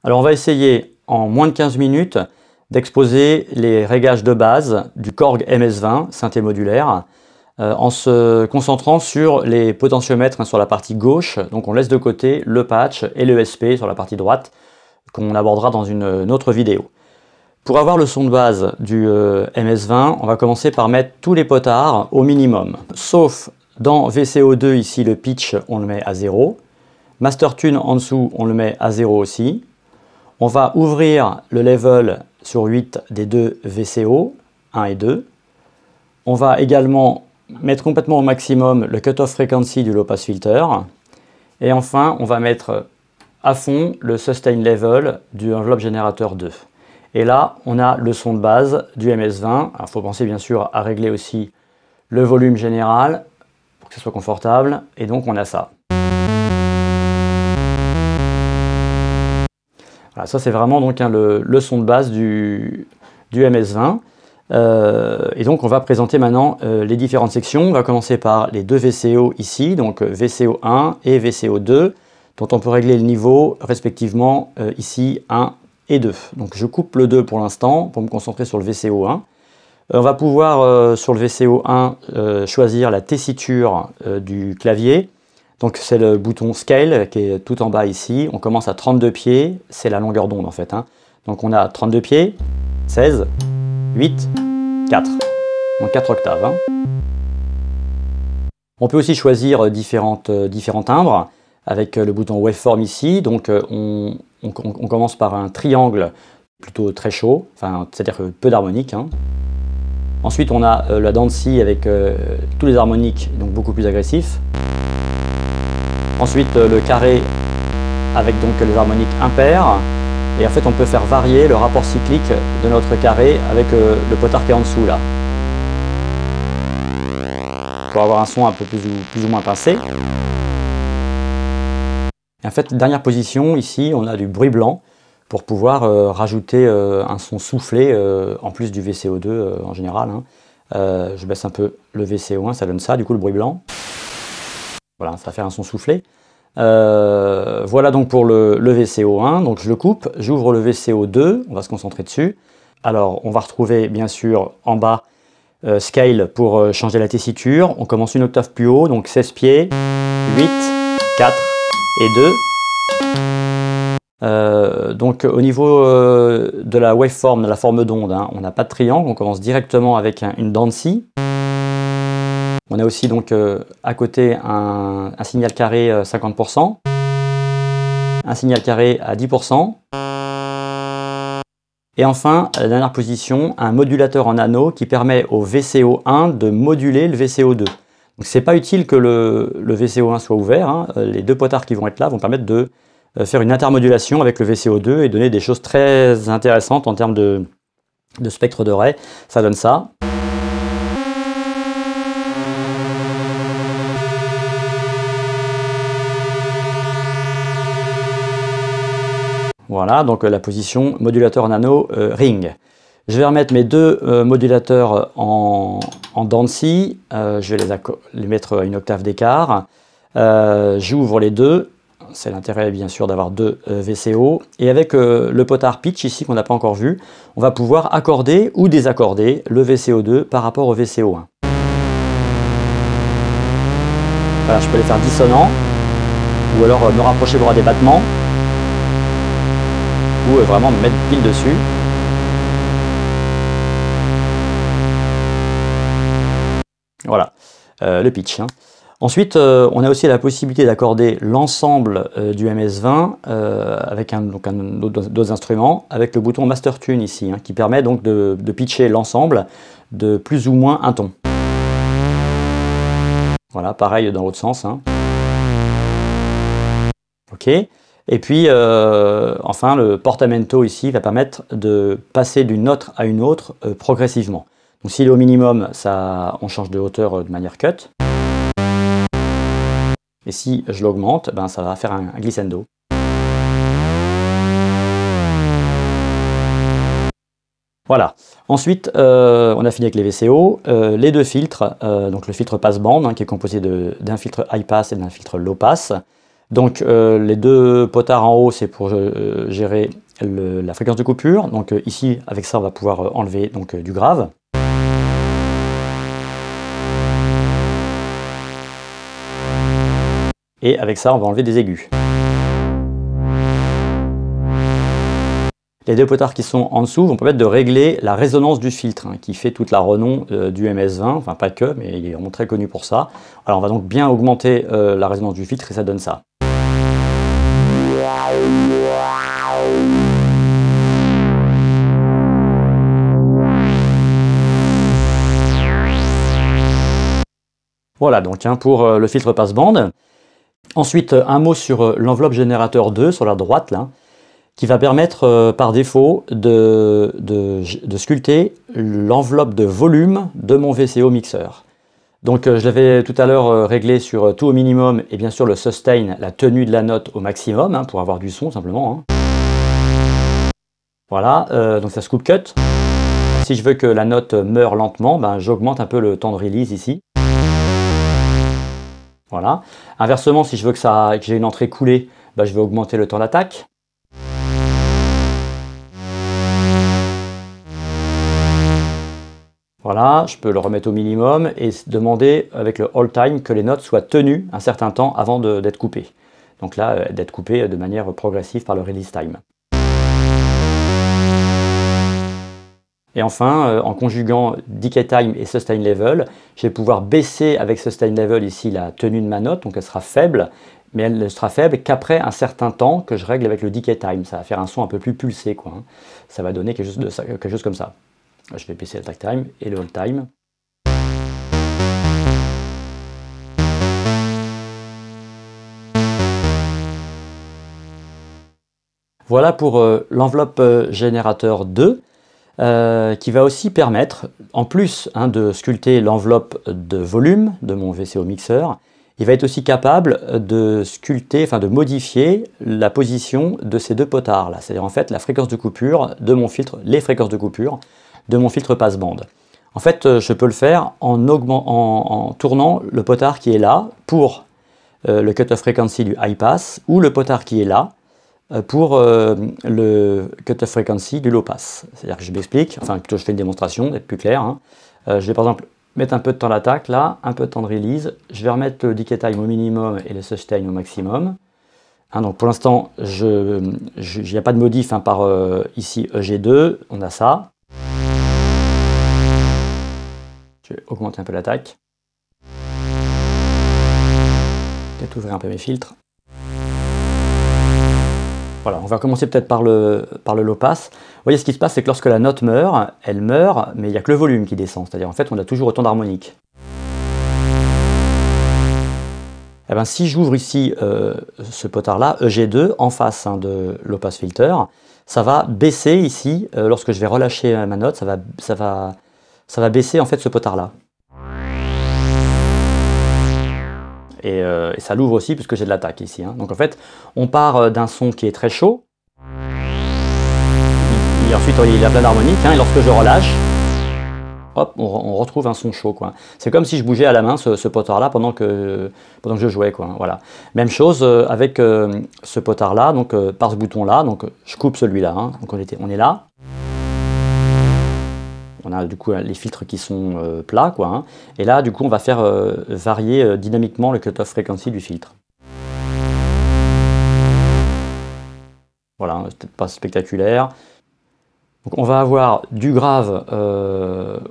Alors on va essayer en moins de 15 minutes d'exposer les réglages de base du Korg MS-20 synthé modulaire en se concentrant sur les potentiomètres sur la partie gauche. Donc on laisse de côté le patch et le SP sur la partie droite qu'on abordera dans une autre vidéo. Pour avoir le son de base du MS-20, on va commencer par mettre tous les potards au minimum. Sauf dans VCO2 ici, le pitch on le met à 0. Master Tune en dessous on le met à 0 aussi. On va ouvrir le level sur 8 des deux VCO, 1 et 2. On va également mettre complètement au maximum le cutoff frequency du low pass filter. Et enfin, on va mettre à fond le sustain level du enveloppe générateur 2. Et là, on a le son de base du MS-20. Il faut penser bien sûr à régler aussi le volume général pour que ce soit confortable. Et donc, on a ça. Voilà, ça, c'est vraiment donc, le son de base du MS-20. Et donc, on va présenter maintenant les différentes sections. On va commencer par les deux VCO ici, donc VCO1 et VCO2, dont on peut régler le niveau respectivement ici 1 et 2. Donc je coupe le 2 pour l'instant pour me concentrer sur le VCO1. On va pouvoir sur le VCO1 choisir la tessiture du clavier. Donc c'est le bouton Scale qui est tout en bas ici. On commence à 32 pieds, c'est la longueur d'onde en fait. Donc on a 32 pieds, 16, 8, 4. Donc 4 octaves. On peut aussi choisir différents timbres avec le bouton Waveform ici. Donc on commence par un triangle plutôt très chaud, c'est-à-dire peu d'harmoniques. Ensuite, on a la Dancy avec tous les harmoniques, donc beaucoup plus agressifs. Ensuite, le carré avec donc les harmoniques impaires. Et en fait, on peut faire varier le rapport cyclique de notre carré avec le potard qui est en dessous là. Pour avoir un son un peu plus ou moins pincé. Et en fait, dernière position, ici, on a du bruit blanc pour pouvoir rajouter un son soufflé en plus du VCO2 en général. Je baisse un peu le VCO1, ça donne ça, du coup le bruit blanc. Voilà, ça va faire un son soufflé. Voilà donc pour le VCO1, donc je le coupe, j'ouvre le VCO2, on va se concentrer dessus. Alors, on va retrouver bien sûr en bas Scale pour changer la tessiture. On commence une octave plus haut, donc 16 pieds, 8, 4 et 2. Donc au niveau de la waveform, de la forme d'onde, on n'a pas de triangle, on commence directement avec une Dancy. On a aussi donc à côté un signal carré 50%, un signal carré à 10%, et enfin, à la dernière position, un modulateur en anneau qui permet au VCO1 de moduler le VCO2. Donc c'est pas utile que le VCO1 soit ouvert, les deux potards qui vont être là vont permettre de faire une intermodulation avec le VCO2 et donner des choses très intéressantes en termes de spectre de Ray. Ça donne ça. Voilà, donc la position modulateur en anneau ring. Je vais remettre mes deux modulateurs en Dancy. Je vais les mettre à une octave d'écart. J'ouvre les deux. C'est l'intérêt bien sûr d'avoir deux VCO. Et avec le potard pitch ici qu'on n'a pas encore vu, on va pouvoir accorder ou désaccorder le VCO2 par rapport au VCO1. Voilà, je peux les faire dissonants ou alors me rapprocher pour des battements ou vraiment me mettre pile dessus. Voilà, le pitch. Ensuite, on a aussi la possibilité d'accorder l'ensemble du MS-20 avec d'autres instruments, avec le bouton Master Tune ici, qui permet donc de pitcher l'ensemble de plus ou moins un ton. Voilà, pareil dans l'autre sens. Ok. Et puis, enfin, le portamento ici va permettre de passer d'une note à une autre progressivement. Donc s'il est au minimum, on change de hauteur de manière cut. Et si je l'augmente, ça va faire un glissando. Voilà. Ensuite, on a fini avec les VCO. Les deux filtres, donc le filtre passe-bande, qui est composé d'un filtre high pass et d'un filtre low pass. Donc les deux potards en haut, c'est pour gérer la fréquence de coupure. Donc ici, avec ça, on va pouvoir enlever donc, du grave. Et avec ça, on va enlever des aigus. Les deux potards qui sont en dessous vont permettre de régler la résonance du filtre, hein, qui fait toute la renom du MS20, enfin pas que, mais il est vraiment très connu pour ça. Alors on va donc bien augmenter la résonance du filtre et ça donne ça. Voilà donc hein, pour le filtre passe-bande. Ensuite, un mot sur l'enveloppe générateur 2 sur la droite, là, qui va permettre par défaut de sculpter l'enveloppe de volume de mon VCO mixeur. Donc je l'avais tout à l'heure réglé sur tout au minimum et bien sûr le sustain, la tenue de la note au maximum, hein, pour avoir du son simplement. Hein. Voilà, donc ça scoop cut. Si je veux que la note meure lentement, ben, j'augmente un peu le temps de release ici. Voilà. Inversement, si je veux que j'ai une entrée coulée, ben, je vais augmenter le temps d'attaque. Voilà, je peux le remettre au minimum et demander avec le hold time que les notes soient tenues un certain temps avant d'être coupées. Donc là, d'être coupées de manière progressive par le release time. Et enfin, en conjuguant decay time et sustain level, je vais pouvoir baisser avec sustain level ici la tenue de ma note, donc elle sera faible, mais elle ne sera faible qu'après un certain temps que je règle avec le decay time. Ça va faire un son un peu plus pulsé, quoi. Hein. Ça va donner quelque chose comme ça. Je vais baisser l'attack time et le hold time. Voilà pour l'enveloppe générateur 2, qui va aussi permettre, en plus hein, de sculpter l'enveloppe de volume de mon VCO mixeur, il va être aussi capable de sculpter, enfin de modifier la position de ces deux potards là, c'est-à-dire en fait la fréquence de coupure de mon filtre, les fréquences de coupure de mon filtre passe-bande. En fait, je peux le faire en tournant le potard qui est là pour le cut-off frequency du high pass ou le potard qui est là pour le cut-off frequency du low pass. C'est-à-dire que je m'explique, enfin plutôt je fais une démonstration, d'être plus clair. Hein. Je vais par exemple mettre un peu de temps d'attaque là, un peu de temps de release. Je vais remettre le decay time au minimum et le sustain au maximum. Hein, donc pour l'instant, il n'y a pas de modif hein, par ici EG2, on a ça. Je vais augmenter un peu l'attaque. Peut-être ouvrir un peu mes filtres. Voilà, on va commencer peut-être par le low pass. Vous voyez ce qui se passe, c'est que lorsque la note meurt, elle meurt, mais il n'y a que le volume qui descend. C'est-à-dire en fait, on a toujours autant d'harmoniques. Eh ben, si j'ouvre ici ce potard-là, EG2, en face hein, de low pass filter, ça va baisser ici, lorsque je vais relâcher ma note, ça va baisser en fait ce potard-là. Et ça l'ouvre aussi puisque j'ai de l'attaque ici. Hein. Donc en fait, on part d'un son qui est très chaud. Et ensuite, il a plein d'harmoniques. Hein, et lorsque je relâche, hop, on retrouve un son chaud. C'est comme si je bougeais à la main ce potard-là pendant que je jouais. Quoi, voilà. Même chose avec ce potard-là, donc par ce bouton-là. Donc je coupe celui-là. Hein, donc on est là. On a du coup les filtres qui sont plats, quoi, hein. Et là, du coup, on va faire varier dynamiquement le cut-off frequency du filtre. Voilà, c'est peut-être pas spectaculaire. Donc on va avoir du grave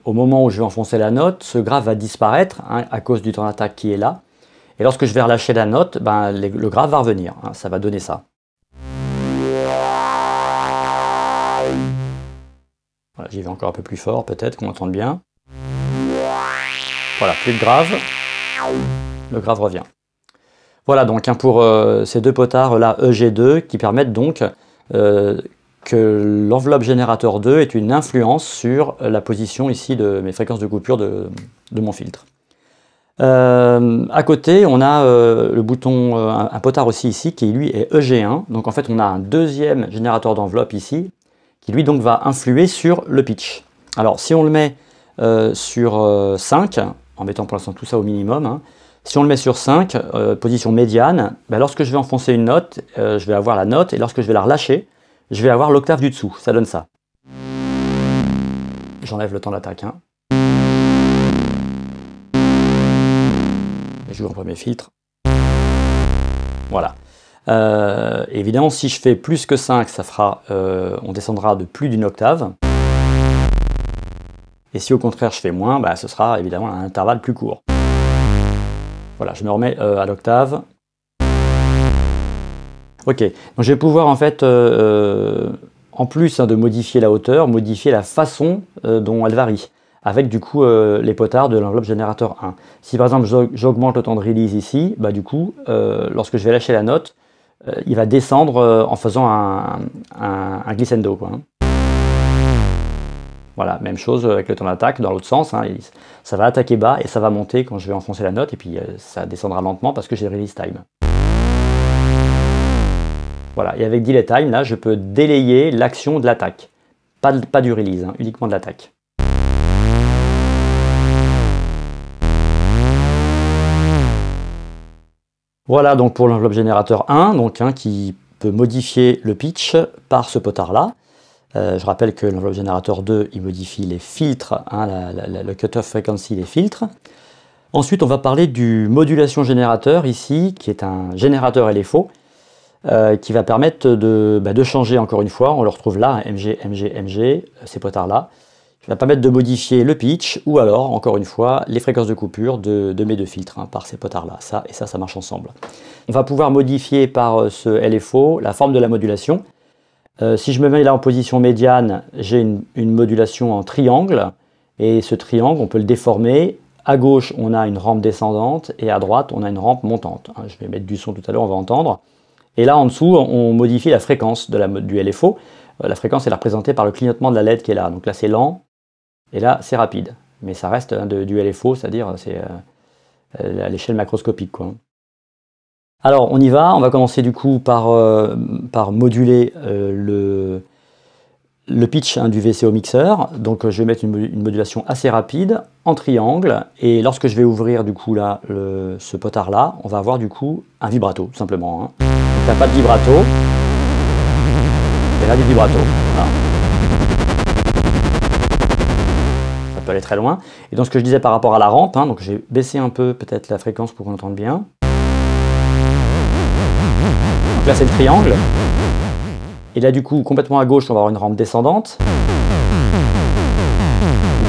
au moment où je vais enfoncer la note. Ce grave va disparaître hein, à cause du temps d'attaque qui est là. Et lorsque je vais relâcher la note, ben, le grave va revenir. Hein, ça va donner ça. Voilà, j'y vais encore un peu plus fort, peut-être qu'on entende bien. Voilà, plus de grave. Le grave revient. Voilà donc hein, pour ces deux potards là EG2 qui permettent donc que l'enveloppe générateur 2 ait une influence sur la position ici de mes fréquences de coupure de mon filtre. À côté, on a le bouton, un potard aussi ici qui lui est EG1. Donc en fait, on a un deuxième générateur d'enveloppe ici qui lui donc va influer sur le pitch. Alors si on le met sur 5, en mettant pour l'instant tout ça au minimum, hein, Si on le met sur 5, position médiane, ben lorsque je vais enfoncer une note, je vais avoir la note, et lorsque je vais la relâcher, je vais avoir l'octave du dessous. Ça donne ça. J'enlève le temps d'attaque. Hein. Et j'ouvre un premier filtre. Voilà. Évidemment, si je fais plus que 5, ça fera, on descendra de plus d'une octave. Et si au contraire je fais moins, bah, ce sera évidemment un intervalle plus court. Voilà, je me remets à l'octave. Ok, donc je vais pouvoir en fait, en plus de modifier la hauteur, modifier la façon dont elle varie, avec du coup les potards de l'enveloppe générateur 1. Si par exemple j'augmente le temps de release ici, bah, du coup, lorsque je vais lâcher la note, il va descendre en faisant un glissando, quoi, hein. Voilà, même chose avec le temps d'attaque dans l'autre sens, hein, ça va attaquer bas et ça va monter quand je vais enfoncer la note, et puis ça descendra lentement parce que j'ai release time. Voilà, et avec delay time, là, je peux délayer l'action de l'attaque. Pas du release, hein, uniquement de l'attaque. Voilà donc pour l'enveloppe générateur 1, donc, hein, qui peut modifier le pitch par ce potard-là. Je rappelle que l'enveloppe générateur 2, il modifie les filtres, hein, le cutoff frequency des filtres. Ensuite, on va parler du modulation générateur ici, qui est un générateur LFO, qui va permettre de changer encore une fois. On le retrouve là, MG, MG, MG, ces potards-là. Qui va permettre de modifier le pitch, ou alors, encore une fois, les fréquences de coupure de mes deux filtres, hein, par ces potards-là. Ça et ça marche ensemble. On va pouvoir modifier par ce LFO la forme de la modulation. Si je me mets là en position médiane, j'ai une modulation en triangle, et ce triangle, on peut le déformer. À gauche, on a une rampe descendante, et à droite, on a une rampe montante. Je vais mettre du son tout à l'heure, on va entendre. Et là, en dessous, on modifie la fréquence du LFO. La fréquence, elle est représentée par le clignotement de la LED qui est là. Donc là, c'est lent, et là, c'est rapide. Mais ça reste, hein, du LFO, c'est-à-dire c'est à l'échelle macroscopique, quoi. Alors on y va, on va commencer du coup par moduler le pitch, hein, du VCO mixeur. Donc je vais mettre une modulation assez rapide en triangle, et lorsque je vais ouvrir du coup là ce potard là, on va avoir du coup un vibrato tout simplement, hein. Donc il n'y a pas de vibrato, et là du vibrato. Voilà. Ça peut aller très loin. Et donc ce que je disais par rapport à la rampe, hein, donc j'ai baissé un peu peut-être la fréquence pour qu'on entende bien. Donc là c'est le triangle, et là du coup complètement à gauche on va avoir une rampe descendante. Du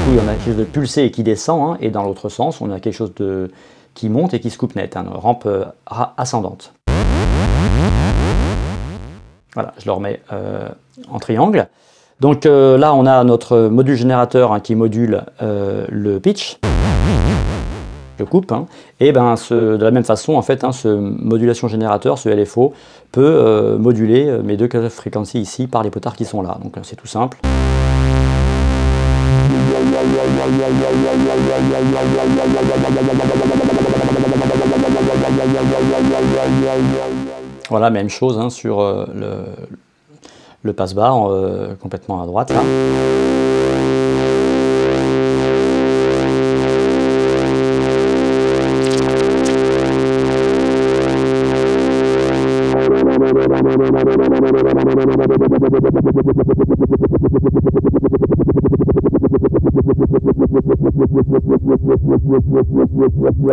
coup il y en a quelque chose de pulsé et qui descend, hein, et dans l'autre sens on a quelque chose qui monte et qui se coupe net, hein, une rampe ascendante. Voilà, je le remets en triangle. Donc là on a notre module générateur, hein, qui module le pitch. Je coupe, hein, et ben de la même façon en fait, hein, ce modulation générateur, ce LFO, peut moduler mes deux cutoff frequency ici par les potards qui sont là. Donc c'est tout simple. Voilà, même chose, hein, sur le passe-bar complètement à droite là.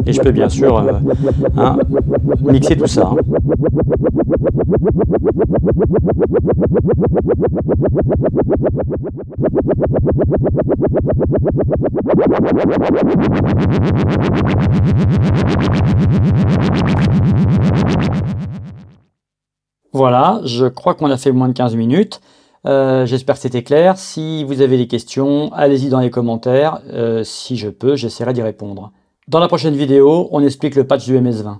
Et je peux bien sûr hein, mixer tout ça, hein. Voilà, je crois qu'on a fait moins de 15 minutes. J'espère que c'était clair. Si vous avez des questions, allez-y dans les commentaires. Si je peux, j'essaierai d'y répondre. Dans la prochaine vidéo, on explique le patch du MS-20.